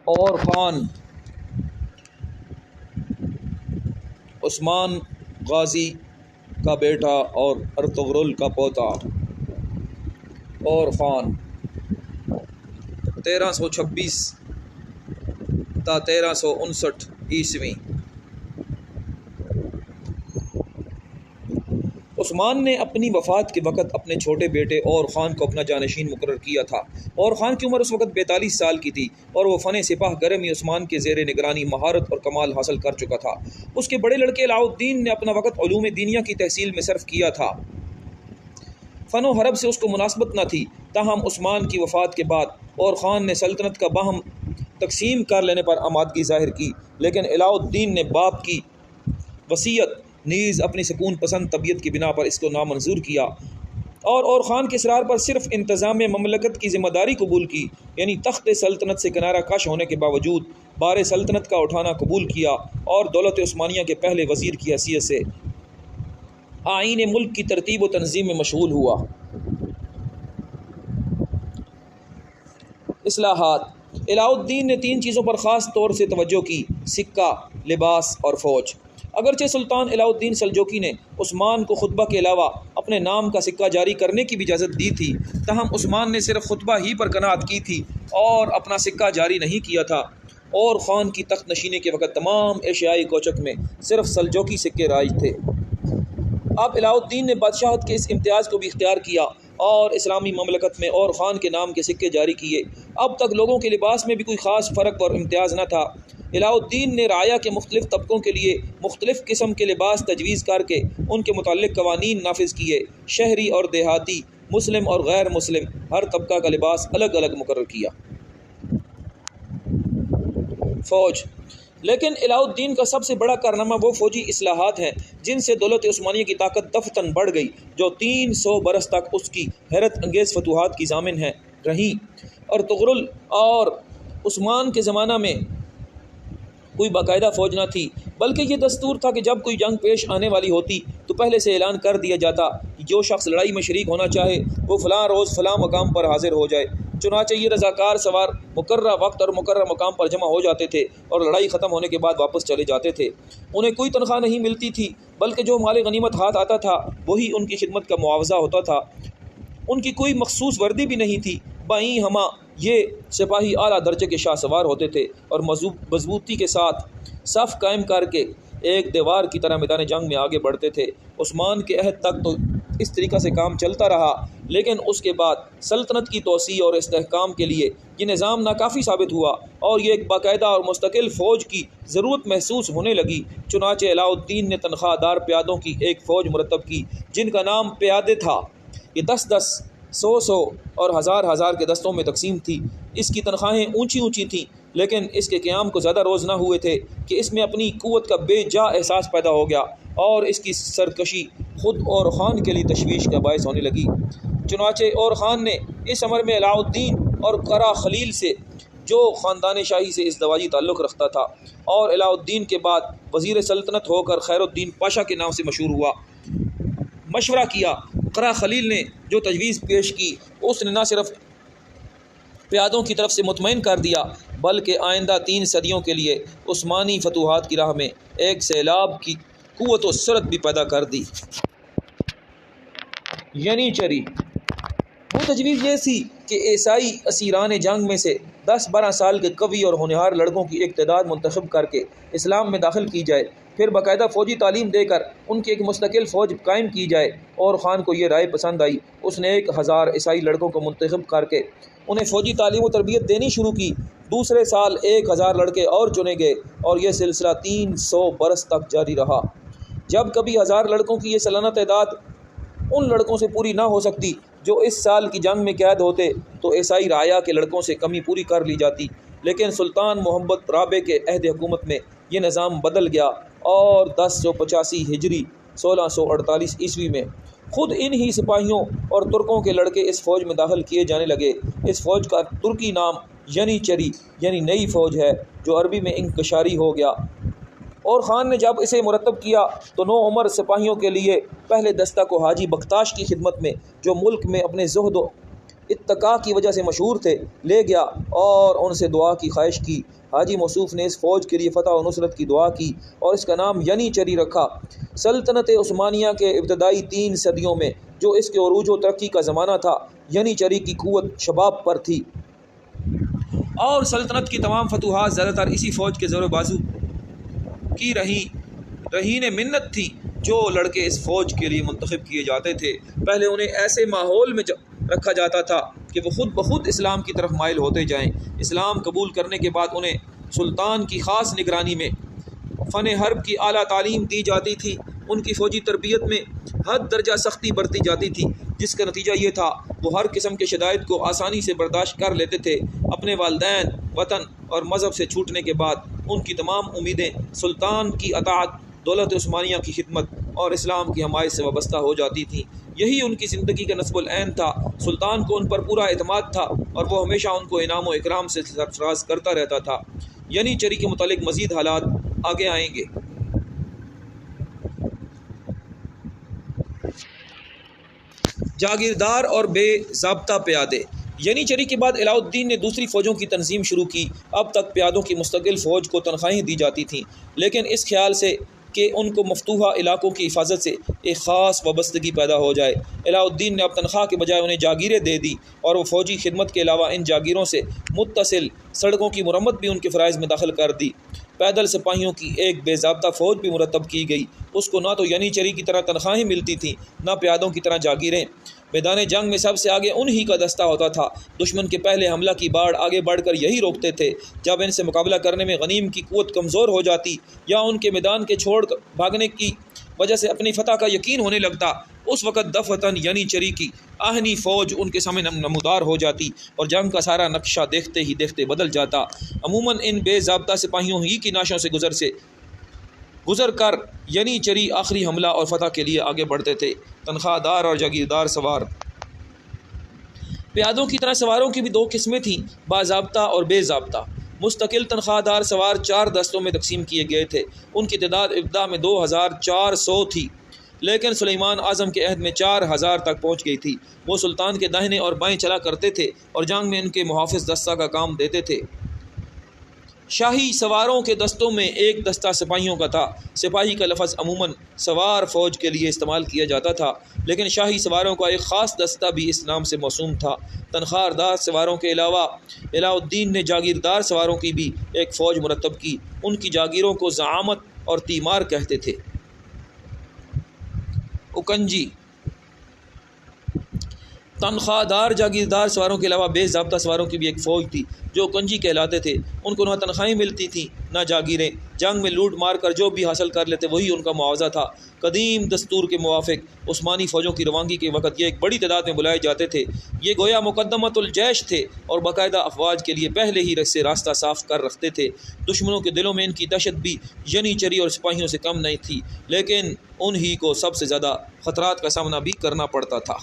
اور خان عثمان غازی کا بیٹا اور ارطغرل کا پوتا اور خان 1326 تا 1359 عیسوی۔ عثمان نے اپنی وفات کے وقت اپنے چھوٹے بیٹے اور خان کو اپنا جانشین مقرر کیا تھا۔ اور خان کی عمر اس وقت 42 سال کی تھی اور وہ فن سپاہ گرے میں عثمان کے زیر نگرانی مہارت اور کمال حاصل کر چکا تھا۔ اس کے بڑے لڑکے علاؤ الدین نے اپنا وقت علوم دینیا کی تحصیل میں صرف کیا تھا۔ فن و حرب سے اس کو مناسبت نہ تھی، تاہم عثمان کی وفات کے بعد اور خان نے سلطنت کا باہم تقسیم کر لینے پر آمادگی ظاہر کی، لیکن علاؤ الدین نے باپ کی وصیت نیز اپنی سکون پسند طبیعت کی بنا پر اس کو نامنظور کیا اور خان کے اصرار پر صرف انتظام مملکت کی ذمہ داری قبول کی، یعنی تخت سلطنت سے کنارہ کش ہونے کے باوجود بار سلطنت کا اٹھانا قبول کیا اور دولت عثمانیہ کے پہلے وزیر کی حیثیت سے آئین ملک کی ترتیب و تنظیم میں مشغول ہوا۔ اصلاحات۔ علاؤ الدین نے 3 چیزوں پر خاص طور سے توجہ کی: سکہ، لباس اور فوج۔ اگرچہ سلطان علاؤ الدین سلجوقی نے عثمان کو خطبہ کے علاوہ اپنے نام کا سکہ جاری کرنے کی بھی اجازت دی تھی، تاہم عثمان نے صرف خطبہ ہی پر قناعت کی تھی اور اپنا سکہ جاری نہیں کیا تھا، اور خان کی تخت نشینی کے وقت تمام ایشیائی کوچک میں صرف سلجوقی سکے رائج تھے۔ اب علاؤ الدین نے بادشاہت کے اس امتیاز کو بھی اختیار کیا اور اسلامی مملکت میں اور خان کے نام کے سکے جاری کیے۔ اب تک لوگوں کے لباس میں بھی کوئی خاص فرق اور امتیاز نہ تھا۔ علاؤ الدین نے رعایا کے مختلف طبقوں کے لیے مختلف قسم کے لباس تجویز کر کے ان کے متعلق قوانین نافذ کیے۔ شہری اور دیہاتی، مسلم اور غیر مسلم، ہر طبقہ کا لباس الگ الگ مقرر کیا۔ فوج۔ لیکن علاؤ الدین کا سب سے بڑا کارنامہ وہ فوجی اصلاحات ہیں جن سے دولت عثمانیہ کی طاقت دفتن بڑھ گئی، جو 300 برس تک اس کی حیرت انگیز فتوحات کی ضامن رہیں۔ ارطغرل اور عثمان کے زمانہ میں کوئی باقاعدہ فوج نہ تھی، بلکہ یہ دستور تھا کہ جب کوئی جنگ پیش آنے والی ہوتی تو پہلے سے اعلان کر دیا جاتا کہ جو شخص لڑائی میں شریک ہونا چاہے وہ فلاں روز فلاں مقام پر حاضر ہو جائے۔ چنانچہ یہ رضاکار سوار مقررہ وقت اور مقررہ مقام پر جمع ہو جاتے تھے اور لڑائی ختم ہونے کے بعد واپس چلے جاتے تھے۔ انہیں کوئی تنخواہ نہیں ملتی تھی، بلکہ جو مال غنیمت ہاتھ آتا تھا وہی ان کی خدمت کا معاوضہ ہوتا تھا۔ ان کی کوئی مخصوص وردی بھی نہیں تھی، بائیں ہمہ یہ سپاہی اعلیٰ درجے کے شاہ سوار ہوتے تھے اور مضبوطی کے ساتھ صف قائم کر کے ایک دیوار کی طرح میدان جنگ میں آگے بڑھتے تھے۔ عثمان کے عہد تک تو اس طریقہ سے کام چلتا رہا، لیکن اس کے بعد سلطنت کی توسیع اور استحکام کے لیے یہ نظام ناکافی ثابت ہوا اور یہ ایک باقاعدہ اور مستقل فوج کی ضرورت محسوس ہونے لگی۔ چنانچہ علاؤ الدین نے تنخواہ دار پیادوں کی ایک فوج مرتب کی جن کا نام پیادے تھا۔ یہ 10 100 اور 1000 کے دستوں میں تقسیم تھی۔ اس کی تنخواہیں اونچی تھیں، لیکن اس کے قیام کو زیادہ روز نہ ہوئے تھے کہ اس میں اپنی قوت کا بے جا احساس پیدا ہو گیا اور اس کی سرکشی خود اور خان کے لیے تشویش کا باعث ہونے لگی۔ چنانچہ اور خان نے اس عمر میں علاؤ الدین اور قرا خلیل سے، جو خاندان شاہی سے ازدواجی تعلق رکھتا تھا اور علاؤ الدین کے بعد وزیر سلطنت ہو کر خیر الدین پاشا کے نام سے مشہور ہوا، مشورہ کیا۔ قرا خلیل نے جو تجویز پیش کی اس نے نہ صرف پیادوں کی طرف سے مطمئن کر دیا بلکہ آئندہ 3 صدیوں کے لیے عثمانی فتوحات کی راہ میں ایک سیلاب کی قوت و سرعت بھی پیدا کر دی۔ یعنی چری وہ تجویز یہ تھی کہ عیسائی اسیران جنگ میں سے 10-12 سال کے قوی اور ہونہار لڑکوں کی ایک تعداد منتخب کر کے اسلام میں داخل کی جائے، پھر باقاعدہ فوجی تعلیم دے کر ان کی ایک مستقل فوج قائم کی جائے۔ اور خان کو یہ رائے پسند آئی۔ اس نے 1000 عیسائی لڑکوں کو منتخب کر کے انہیں فوجی تعلیم و تربیت دینی شروع کی۔ دوسرے سال 1000 لڑکے اور چنے گئے اور یہ سلسلہ 300 برس تک جاری رہا۔ جب کبھی 1000 لڑکوں کی یہ سالانہ تعداد ان لڑکوں سے پوری نہ ہو سکتی جو اس سال کی جنگ میں قید ہوتے تو عیسائی رعایا کے لڑکوں سے کمی پوری کر لی جاتی، لیکن سلطان محمد رابع کے عہد حکومت میں یہ نظام بدل گیا اور 1085 ہجری 1648 عیسوی میں خود ان ہی سپاہیوں اور ترکوں کے لڑکے اس فوج میں داخل کیے جانے لگے۔ اس فوج کا ترکی نام ینی چری یعنی نئی فوج ہے، جو عربی میں انکشاری ہو گیا۔ اور خان نے جب اسے مرتب کیا تو 9 عمر سپاہیوں کے لیے پہلے دستہ کو حاجی بختاش کی خدمت میں، جو ملک میں اپنے زہد و اتقاء کی وجہ سے مشہور تھے، لے گیا اور ان سے دعا کی خواہش کی۔ حاجی موصوف نے اس فوج کے لیے فتح و نصرت کی دعا کی اور اس کا نام ینیچری رکھا۔ سلطنت عثمانیہ کے ابتدائی 3 صدیوں میں، جو اس کے عروج و ترقی کا زمانہ تھا، ینیچری کی قوت شباب پر تھی اور سلطنت کی تمام فتوحات زیادہ تر اسی فوج کے زور و بازو کی رہین منت تھی۔ جو لڑکے اس فوج کے لیے منتخب کیے جاتے تھے، پہلے انہیں ایسے ماحول میں رکھا جاتا تھا کہ وہ خود بخود اسلام کی طرف مائل ہوتے جائیں۔ اسلام قبول کرنے کے بعد انہیں سلطان کی خاص نگرانی میں فن حرب کی اعلیٰ تعلیم دی جاتی تھی۔ ان کی فوجی تربیت میں حد درجہ سختی برتی جاتی تھی، جس کا نتیجہ یہ تھا وہ ہر قسم کے شدائد کو آسانی سے برداشت کر لیتے تھے۔ اپنے والدین، وطن اور مذہب سے چھوٹنے کے بعد ان کی تمام امیدیں سلطان کی اطاعت، دولت عثمانیہ کی خدمت اور اسلام کی حمایت سے وابستہ ہو جاتی تھیں۔ یہی ان کی زندگی کا نصب العین تھا۔ سلطان کو ان پر پورا اعتماد تھا اور وہ ہمیشہ ان کو انعام و اکرام سے سرفراز کرتا رہتا تھا۔ ینیچری کے متعلق مزید حالات آگے آئیں گے۔ جاگیردار اور بے ضابطہ پیادے۔ ینیچری کے بعد علاؤ الدین نے دوسری فوجوں کی تنظیم شروع کی۔ اب تک پیادوں کی مستقل فوج کو تنخواہیں دی جاتی تھیں، لیکن اس خیال سے کہ ان کو مفتوحہ علاقوں کی حفاظت سے ایک خاص وابستگی پیدا ہو جائے، علاؤ الدین نے اب تنخواہ کے بجائے انہیں جاگیریں دے دی اور وہ فوجی خدمت کے علاوہ ان جاگیروں سے متصل سڑکوں کی مرمت بھی ان کے فرائض میں داخل کر دی۔ پیدل سپاہیوں کی ایک بے ضابطہ فوج بھی مرتب کی گئی۔ اس کو نہ تو ینیچری کی طرح تنخواہیں ملتی تھیں، نہ پیادوں کی طرح جاگیریں۔ میدان جنگ میں سب سے آگے انہی کا دستہ ہوتا تھا۔ دشمن کے پہلے حملہ کی باڑ آگے بڑھ کر یہی روکتے تھے۔ جب ان سے مقابلہ کرنے میں غنیم کی قوت کمزور ہو جاتی یا ان کے میدان کے چھوڑ بھاگنے کی وجہ سے اپنی فتح کا یقین ہونے لگتا، اس وقت دفعتاً ینیچری کی آہنی فوج ان کے سامنے نمودار ہو جاتی اور جنگ کا سارا نقشہ دیکھتے ہی دیکھتے بدل جاتا۔ عموماً ان بے ضابطہ سپاہیوں ہی کی ناشوں سے گزر کر ینیچری آخری حملہ اور فتح کے لیے آگے بڑھتے تھے۔ تنخواہ دار اور جاگیردار سوار۔ پیادوں کی طرح سواروں کی بھی 2 قسمیں تھیں، باضابطہ اور بے ضابطہ۔ مستقل تنخواہ دار سوار 4 دستوں میں تقسیم کیے گئے تھے۔ ان کی تعداد ابتدا میں 2400 تھی، لیکن سلیمان اعظم کے عہد میں 4000 تک پہنچ گئی تھی۔ وہ سلطان کے داہنے اور بائیں چلا کرتے تھے اور جنگ میں ان کے محافظ دستہ کا کام دیتے تھے۔ شاہی سواروں کے دستوں میں ایک دستہ سپاہیوں کا تھا۔ سپاہی کا لفظ عموماً سوار فوج کے لیے استعمال کیا جاتا تھا، لیکن شاہی سواروں کا ایک خاص دستہ بھی اس نام سے موسوم تھا۔ تنخواہ دار سواروں کے علاوہ علاؤ الدین نے جاگیردار سواروں کی بھی ایک فوج مرتب کی۔ ان کی جاگیروں کو زعامت اور تیمار کہتے تھے۔ اکنجی۔ تنخواہ دار جاگیردار سواروں کے علاوہ بے ضابطہ سواروں کی بھی ایک فوج تھی، جو اکنجی کہلاتے تھے۔ ان کو نہ تنخواہیں ملتی تھیں نہ جاگیریں۔ جنگ میں لوٹ مار کر جو بھی حاصل کر لیتے وہی ان کا معاوضہ تھا۔ قدیم دستور کے موافق عثمانی فوجوں کی روانگی کے وقت یہ ایک بڑی تعداد میں بلائے جاتے تھے۔ یہ گویا مقدمۃ الجیش تھے اور باقاعدہ افواج کے لیے پہلے ہی سے راستہ صاف کر رکھتے تھے۔ دشمنوں کے دلوں میں ان کی دہشت بھی ینیچری اور سپاہیوں سے کم نہیں تھی، لیکن انہی کو سب سے زیادہ خطرات کا سامنا بھی کرنا پڑتا تھا۔